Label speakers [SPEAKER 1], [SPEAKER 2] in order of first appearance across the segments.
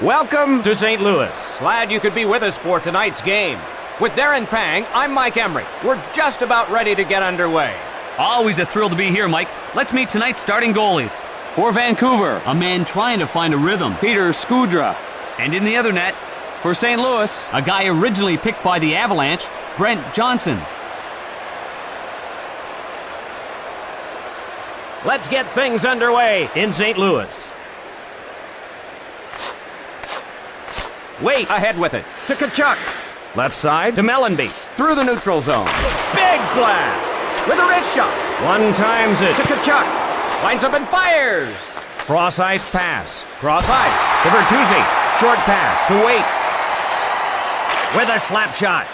[SPEAKER 1] Welcome to St. Louis. Glad you could be with us for tonight's game. With Darren Pang, I'm Mike Emery. We're just about ready to get underway.
[SPEAKER 2] Always a thrill to be here, Mike. Let's meet tonight's starting goalies. For Vancouver, a man trying to find a rhythm, Peter Skudra. And in the other net, for St. Louis, a guy originally picked by the Avalanche, Brent Johnson.
[SPEAKER 1] Let's get things underway in St. Louis. Wait, ahead with it. To Tkachuk. Left side to Mellenby. Through the neutral zone. Big blast. With a wrist shot. One times it to Tkachuk. Lines up and fires. Cross ice pass. Cross ice to Bertuzzi. Short pass to Waite. With a slap shot.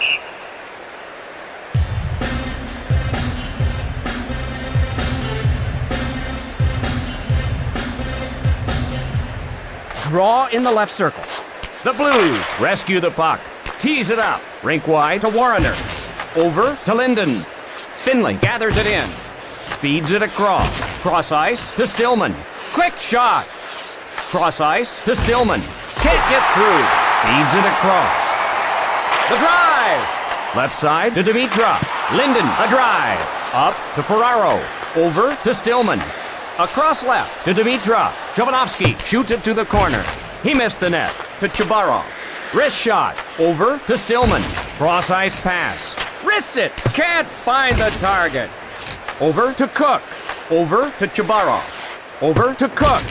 [SPEAKER 1] Draw in the left circle. The Blues rescue the puck. Tees it up. Rink wide to Warrener. Over to Linden. Finley gathers it in. Feeds it across. Cross ice to Stillman. Quick shot. Cross ice to Stillman. Can't get through. Feeds it across. The drive. Left side to Dimitrov. Linden, a drive. Up to Ferraro. Over to Stillman. Across left to Dimitrov. Jovanovski shoots it to the corner. He missed the net to Chabarov. Wrist shot. Over to Stillman. Cross ice pass. Wrists it. Can't find the target. Over to Cook. Over to Chabarov. Over to Cook.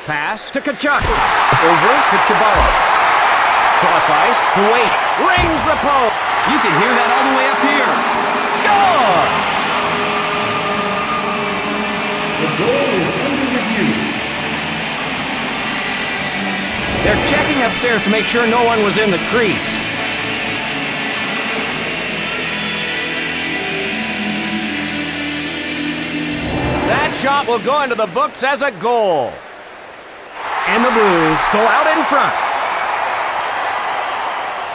[SPEAKER 1] Pass to Tkachuk. Over to Chabarov. Cross ice to Waite. Rings the post.
[SPEAKER 2] You can hear that all the way up here.
[SPEAKER 1] Score!
[SPEAKER 3] The goal is under review.
[SPEAKER 1] They're checking upstairs to make sure no one was in the crease. That shot will go into the books as a goal. And the Blues go out in front.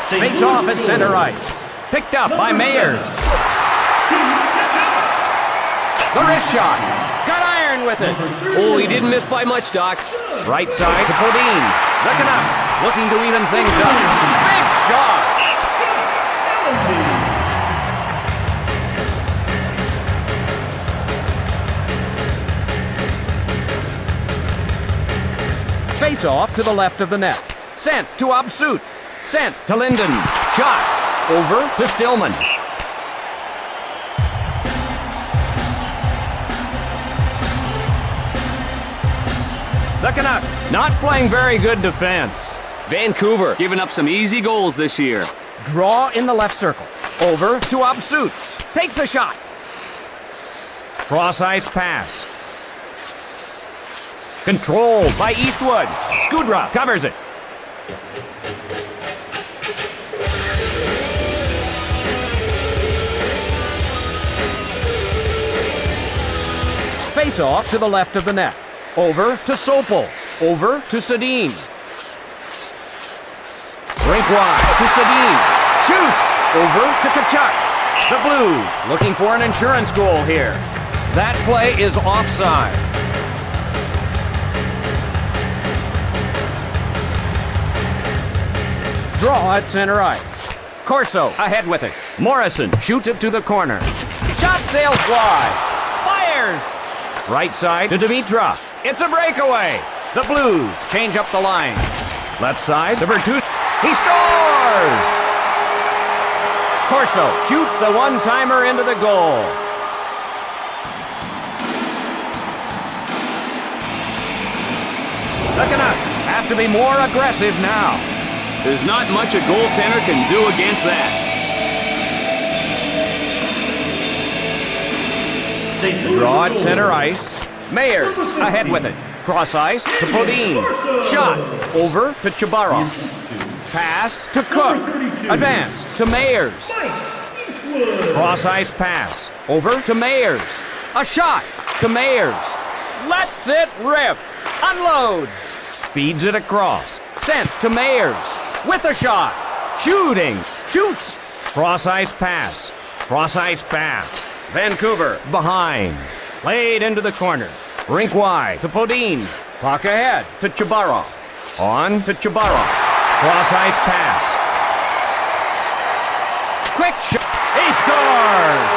[SPEAKER 1] Face off at center ice. Picked up by Mayers. The wrist shot. Got iron with it.
[SPEAKER 2] Oh, he didn't miss by much, Doc.
[SPEAKER 1] Right side to Bodine. The Canucks looking to even things up. Big shot. Face off to the left of the net. Sent to Absut. Sent to Linden. Shot. Over to Stillman. The Canucks not playing very good defense.
[SPEAKER 2] Vancouver giving up some easy goals this year.
[SPEAKER 1] Draw in the left circle. Over to Absut. Takes a shot. Cross ice pass. Controlled by Eastwood. Skudra covers it. Face off to the left of the net. Over to Sopel. Over to Sedin. Rink wide to Sedin. Shoots. Over to Tkachuk. The Blues looking for an insurance goal here. That play is offside. Draw at center ice. Corso ahead with it. Morrison shoots it to the corner. Shot sails wide. Fires. Right side to Dimitrov. It's a breakaway. The Blues change up the line. Left side to Bertuzzi. He scores! Corso shoots the one-timer into the goal. The Canucks have to be more aggressive now.
[SPEAKER 2] There's not much a goaltender can do against that.
[SPEAKER 1] Draw at center ice. Mayers ahead with it. Cross ice to Bodine. Shot over to Chabarov. Pass to Cook. Advance to Mayers. Cross ice pass. Over to Mayers. A shot to Mayers. Lets it rip. Unloads. Speeds it across. Sent to Mayers. With a shot. Shooting. Shoots. Cross ice pass. Cross ice pass. Vancouver behind. Played into the corner. Rink wide to Bodine. Puck ahead to Chabarov. On to Chabarov. Cross-ice pass. Quick shot. He scores!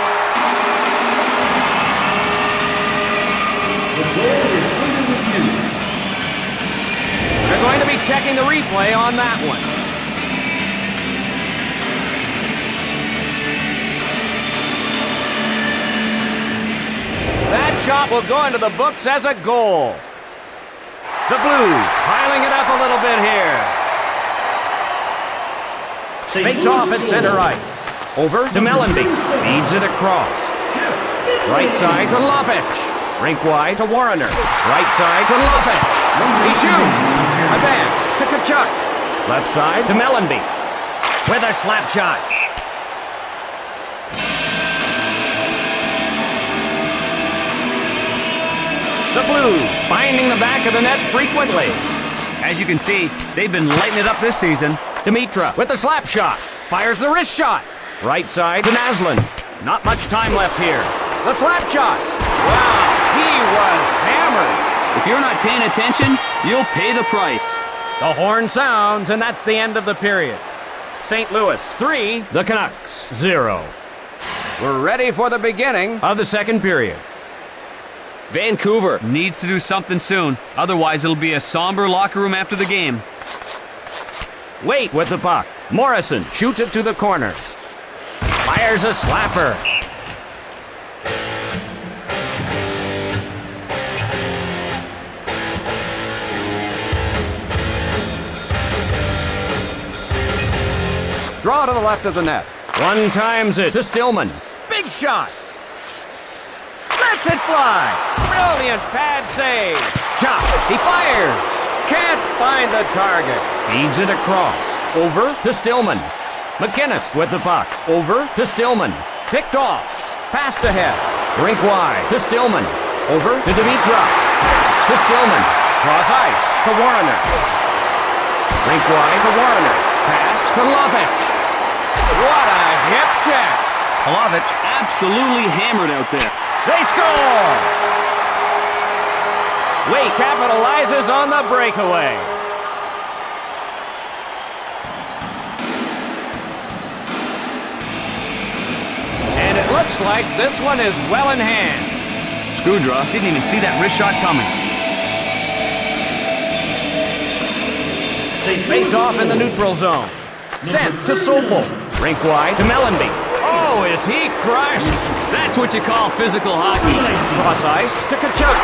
[SPEAKER 3] The goal is under review.
[SPEAKER 1] They're going to be checking the replay on that one. That shot will go into the books as a goal. The Blues piling it up a little bit here. Face off at center ice. Over to Mellenby. Feeds it across. Right side to Lopic. Rink wide to Warrener. Right side to Lopic. He shoots. Advance to Tkachuk. Left side to Mellenby. With a slap shot. The Blues finding the back of the net frequently.
[SPEAKER 2] As you can see, they've been lighting it up this season.
[SPEAKER 1] Dimitra with the slap shot. Fires the wrist shot. Right side to Naslund. Not much time left here. The slap shot. Wow, he was hammered.
[SPEAKER 2] If you're not paying attention, you'll pay the price.
[SPEAKER 1] The horn sounds, and that's the end of the period. St. Louis 3, the Canucks 0. We're ready for the beginning of the second period.
[SPEAKER 2] Vancouver needs to do something soon. Otherwise, it'll be a somber locker room after the game.
[SPEAKER 1] Wait with the puck. Morrison shoots it to the corner. Fires a slapper. Draw to the left of the net. One times it to Stillman. Big shot. Lets it fly. Brilliant pad save. Shot. He fires. Can't find the target. Feeds it across. Over to Stillman. McInnes with the puck. Over to Stillman. Picked off. Passed ahead. Rink wide to Stillman. Over to Dimitra. Pass to Stillman. Cross ice to Warrener. Rink wide to Warrener. Pass to Lopic. What a hip check.
[SPEAKER 2] Palovich absolutely hammered out there.
[SPEAKER 1] They score! Wade capitalizes on the breakaway. And it looks like this one is well in hand.
[SPEAKER 2] Skudra didn't even see that wrist shot coming.
[SPEAKER 1] Face off in the neutral zone. Sent to Sopel. Rink wide to Mellenby. Oh, is he crushed?
[SPEAKER 2] That's what you call physical hockey.
[SPEAKER 1] Cross ice to Tkachuk.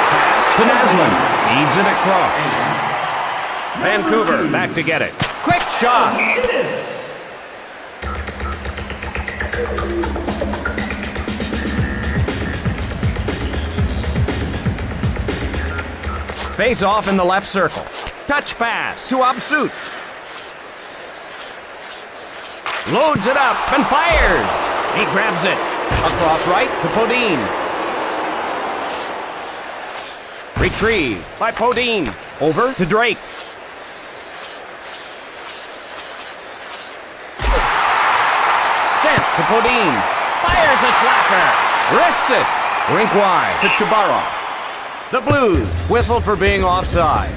[SPEAKER 1] Pass to Naslund. Feeds it across. Vancouver back to get it. Quick shot. Face off in the left circle. Touch pass to Absut. Loads it up and fires. He grabs it. Across right to Podine. Retrieved by Podine. Over to Drake. Sent to Podine. Fires a slacker. Wrists it. Rink wide to Chabarov. The Blues whistled for being offside.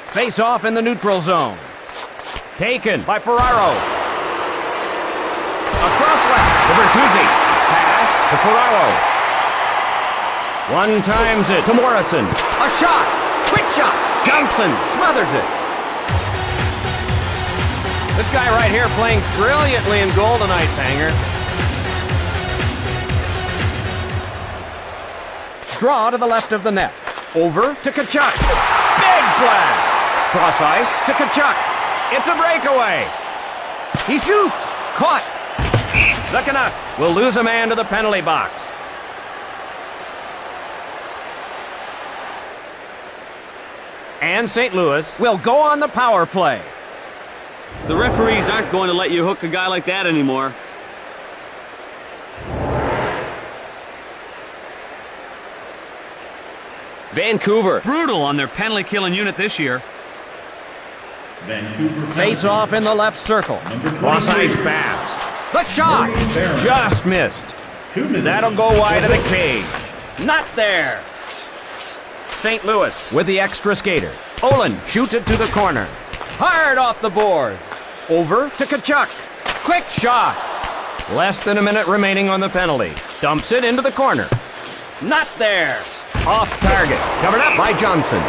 [SPEAKER 1] Face off in the neutral zone. Taken by Ferraro. Across left to Bertuzzi. Pass to Ferraro. One times it to Morrison. A shot. Quick shot. Johnson smothers it. This guy right here playing brilliantly in goal tonight, Hanger. Draw to the left of the net. Over to Tkachuk. Big blast. Cross ice to Tkachuk. It's a breakaway. He shoots. Caught. The Canucks will lose a man to the penalty box. And St. Louis will go on the power play.
[SPEAKER 2] The referees aren't going to let you hook a guy like that anymore. Vancouver, brutal on their penalty-killing unit this year.
[SPEAKER 3] Vancouver
[SPEAKER 1] Face off in the left circle. Cross ice pass. The shot! Just missed.
[SPEAKER 3] 2 minutes.
[SPEAKER 1] That'll go wide of the cage. Not there. St. Louis with the extra skater. Olin shoots it to the corner. Hard off the boards. Over to Kachuk. Quick shot. Less than a minute remaining on the penalty. Dumps it into the corner. Not there. Off target. Covered up by Johnson.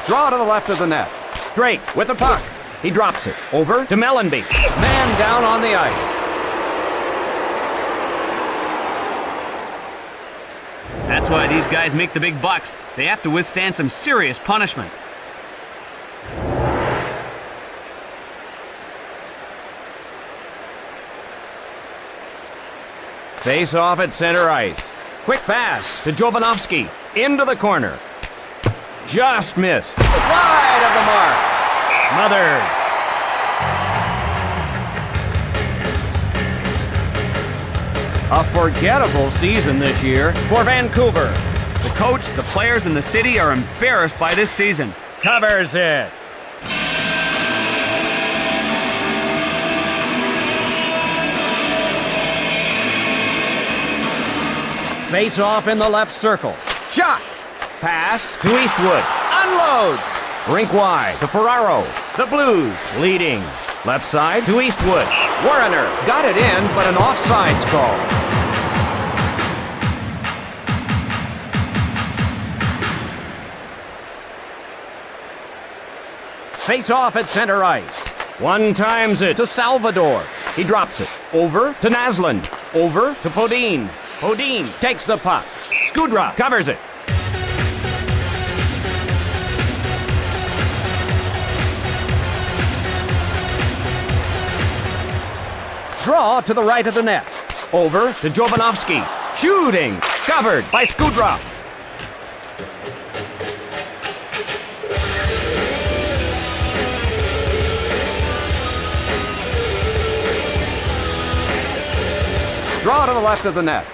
[SPEAKER 1] Draw to the left of the net. Drake with the puck. He drops it. Over to Mellenby. Man down on the ice.
[SPEAKER 2] That's why these guys make the big bucks. They have to withstand some serious punishment.
[SPEAKER 1] Face off at center ice. Quick pass to Jovanovski. Into the corner. Just missed. Wide of the mark. Smothered. A forgettable season this year for Vancouver.
[SPEAKER 2] The coach, the players, and the city are embarrassed by this season.
[SPEAKER 1] Covers it. Face off in the left circle. Shot. Pass to Eastwood. Unloads. Rink wide to Ferraro. The Blues leading. Left side to Eastwood. Warrener got it in, but an offsides call. Face off at center ice. One times it to Salvador. He drops it. Over to Naslund. Over to Podine. Podine takes the puck. Skudra covers it. Draw to the right of the net. Over to Jovanovski. Shooting. Covered by Skudra. Draw to the left of the net.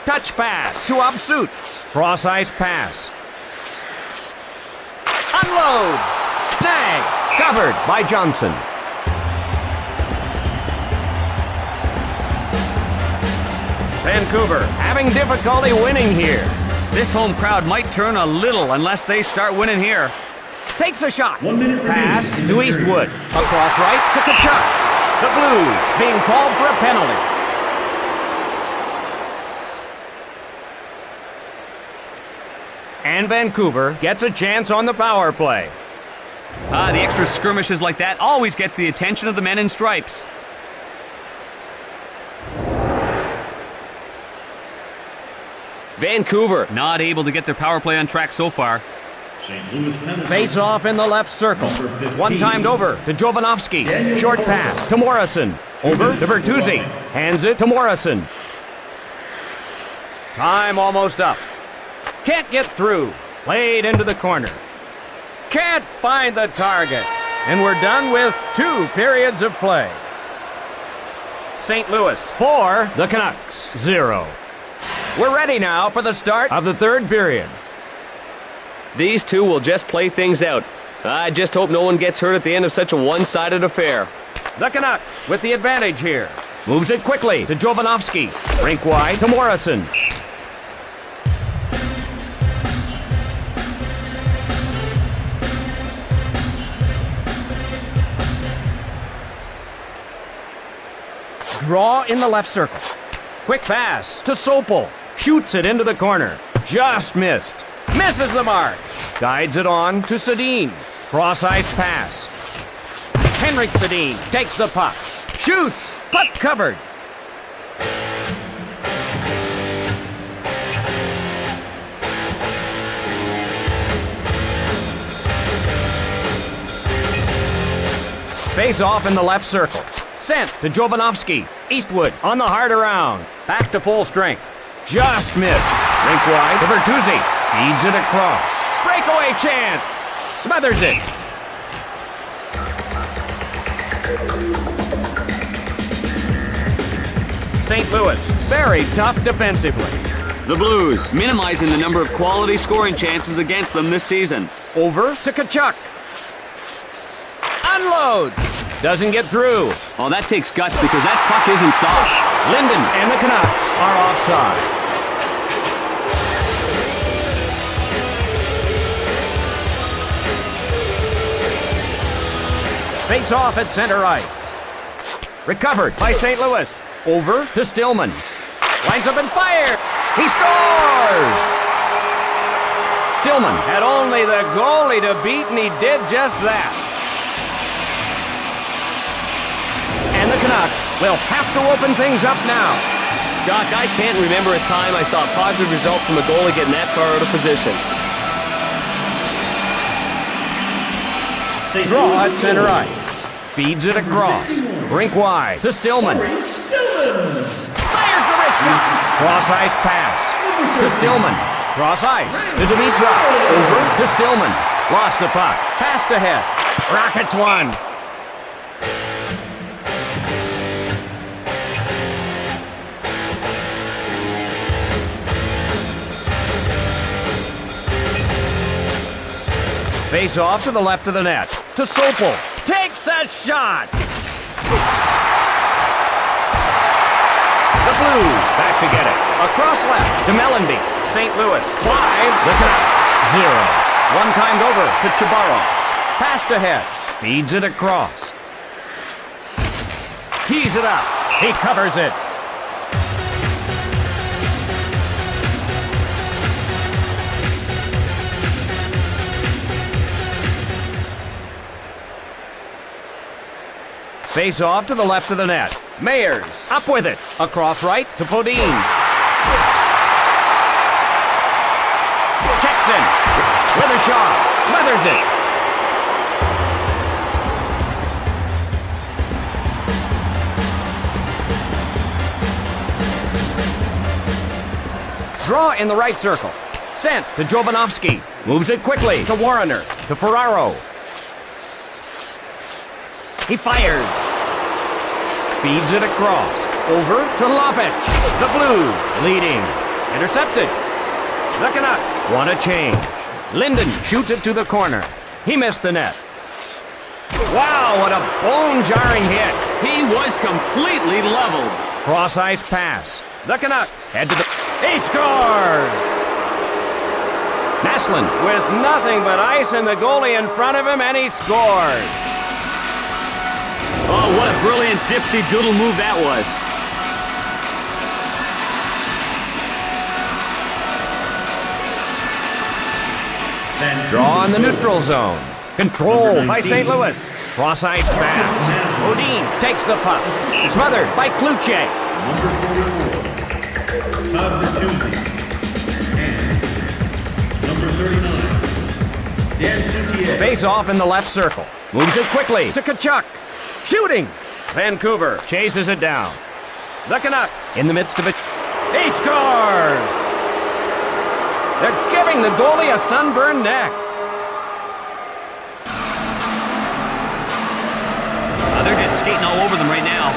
[SPEAKER 1] Touch pass to Absut. Cross ice pass. Unload. Snag. Covered by Johnson. Vancouver having difficulty winning here.
[SPEAKER 2] This home crowd might turn a little unless they start winning here.
[SPEAKER 1] Takes a shot.
[SPEAKER 3] 1 minute
[SPEAKER 1] Pass
[SPEAKER 3] remaining.
[SPEAKER 1] to Eastwood. Across right to Kachuk. The Blues being called for a penalty. And Vancouver gets a chance on the power play.
[SPEAKER 2] The extra skirmishes like that always gets the attention of the men in stripes. Vancouver not able to get their power play on track so far.
[SPEAKER 3] St. Louis penalty.
[SPEAKER 1] Face off in the left circle. One timed over to Jovanovski. Short pass to Morrison. Over to Bertuzzi. Hands it to Morrison. Time almost up. Can't get through. Played into the corner. Can't find the target. And we're done with 2 periods of play. St. Louis 4, the Canucks 0. We're ready now for the start of the third period.
[SPEAKER 2] These two will just play things out. I just hope no one gets hurt at the end of such a one-sided affair.
[SPEAKER 1] The Canucks with the advantage here. Moves it quickly to Jovanovski. Rink wide to Morrison. Draw in the left circle. Quick pass to Sopel. Shoots it into the corner. Just missed. Misses the mark. Guides it on to Sedin. Cross ice pass. Henrik Sedin takes the puck. Shoots. Puck covered. Face off in the left circle. Sent to Jovanovski. Eastwood on the hard around. Back to full strength. Just missed. Rink wide to Bertuzzi. Feeds it across. Breakaway chance. Smothers it. St. Louis very tough defensively.
[SPEAKER 2] The Blues minimizing the number of quality scoring chances against them this season.
[SPEAKER 1] Over to Kachuk. Unloads. Doesn't get through.
[SPEAKER 2] Oh, that takes guts because that puck isn't soft.
[SPEAKER 1] Linden and the Canucks are offside. Face off at center ice. Recovered by St. Louis. Over to Stillman. Lines up and fires. He scores! Stillman had only the goalie to beat, and he did just that. And the Canucks will have to open things up now.
[SPEAKER 4] Doc, I can't remember a time I saw a positive result from a goalie getting that far out of position.
[SPEAKER 1] Draw at center ice. Feeds it across. Rink wide to Stillman. Fires the wrist shot. Cross ice pass to Stillman. Cross ice to Dimitrov. Over to Stillman. Lost the puck. Passed ahead. Rockets won. Face off to the left of the net. To Sopel. Takes a shot. The Blues back to get it. Across left to Mellenby. St. Louis 5. The Canucks 0. One-timed over to Chabarro. Passed ahead. Feeds it across. Tees it up. He covers it. Face off to the left of the net. Mayers up with it. Across right to Bodine. Checks in with a shot. Smothers it. Draw in the right circle. Sent to Jovanovski. Moves it quickly to Warrener. To Ferraro. He fires. Feeds it across. Over to Lopic. The Blues leading. Intercepted. The Canucks want a change. Linden shoots it to the corner. He missed the net. Wow, what a bone-jarring hit.
[SPEAKER 2] He was completely leveled.
[SPEAKER 1] Cross-ice pass. The Canucks head to the... He scores! Naslund with nothing but ice and the goalie in front of him, and he scores.
[SPEAKER 2] Oh, what a brilliant dipsy-doodle move that was.
[SPEAKER 1] Draw in the neutral zone. Controlled by St. Louis. Cross-ice pass. Odin takes the puck. Smothered by Kluche.
[SPEAKER 3] Number 44, and number 39, Dan Coutier.
[SPEAKER 1] Face off in the left circle. Moves it quickly to Kachuk. Shooting. Vancouver chases it down. The Canucks in the midst of it. He scores! They're giving the goalie a sunburned neck.
[SPEAKER 2] They're just skating all over them right now.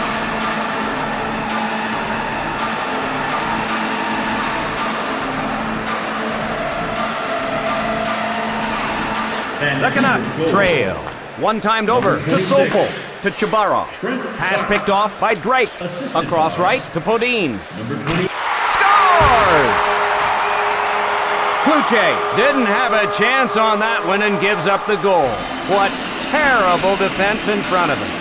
[SPEAKER 1] The Canucks trail. One-timed over to Sopel. To Chabarro. Pass picked off by Drake. Across right to Podine. Scores! Kluche didn't have a chance on that one and gives up the goal. What terrible defense in front of him.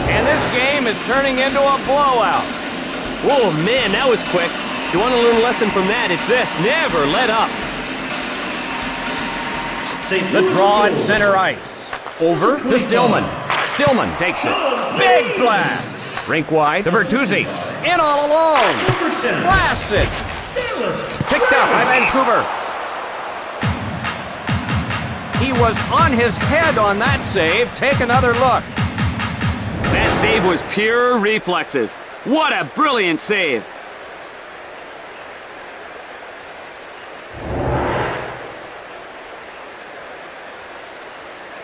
[SPEAKER 1] And this game is turning into a blowout.
[SPEAKER 4] Oh, man, that was quick. If you want to learn a lesson from that, it's this. Never let up.
[SPEAKER 1] The draw at center ice. Over to Stillman. Stillman takes it. Big blast. Rink wide to Bertuzzi. In all alone. Blasts it. Picked up by Vancouver. He was on his head on that save. Take another look.
[SPEAKER 2] That save was pure reflexes. What a brilliant save.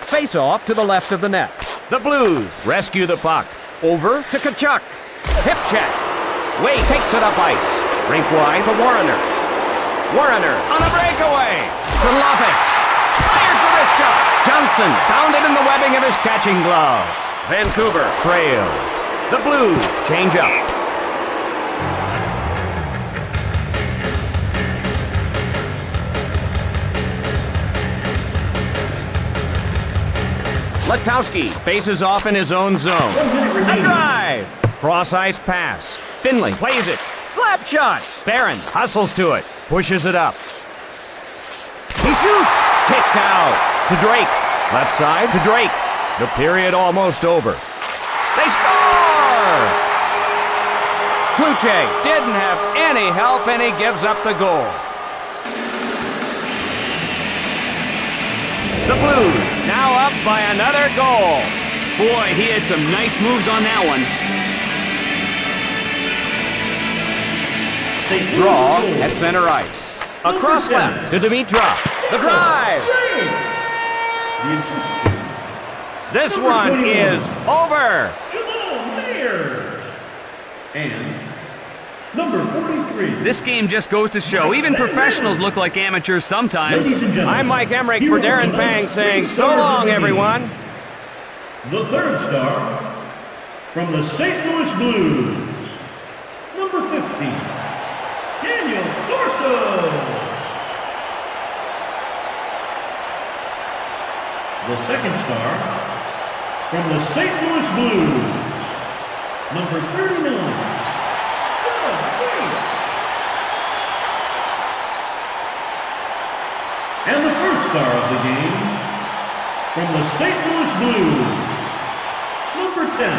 [SPEAKER 1] Face off to the left of the net. The Blues rescue the puck. Over to Kachuk. Hip check. Wade takes it up ice. Rink wide to Warrener. Warrener on a breakaway to Lovett. Fires the wrist shot. Johnson found it in the webbing of his catching glove. Vancouver trails. The Blues change up. Letowski faces off in his own zone. A drive. Cross-ice pass. Finley plays it. Slap shot. Barron hustles to it. Pushes it up. He shoots. Kicked out to Drake. Left side to Drake. The period almost over. They score! Kluche didn't have any help and he gives up the goal. The Blues now up by another goal.
[SPEAKER 2] Boy, he had some nice moves on that one.
[SPEAKER 1] Draw at center ice. Across left to Dimitrov. The drive. This one is over.
[SPEAKER 3] And number 43.
[SPEAKER 2] This game just goes to show, even professionals look like amateurs sometimes.
[SPEAKER 3] Ladies and gentlemen,
[SPEAKER 1] I'm Mike Emmerich for Darren Pang saying so long, everyone.
[SPEAKER 3] The third star from the St. Louis Blues, number 15, Daniel Dorso. The second star from the St. Louis Blues, number 39, and the first star of the game from the St. Louis Blues, number 10,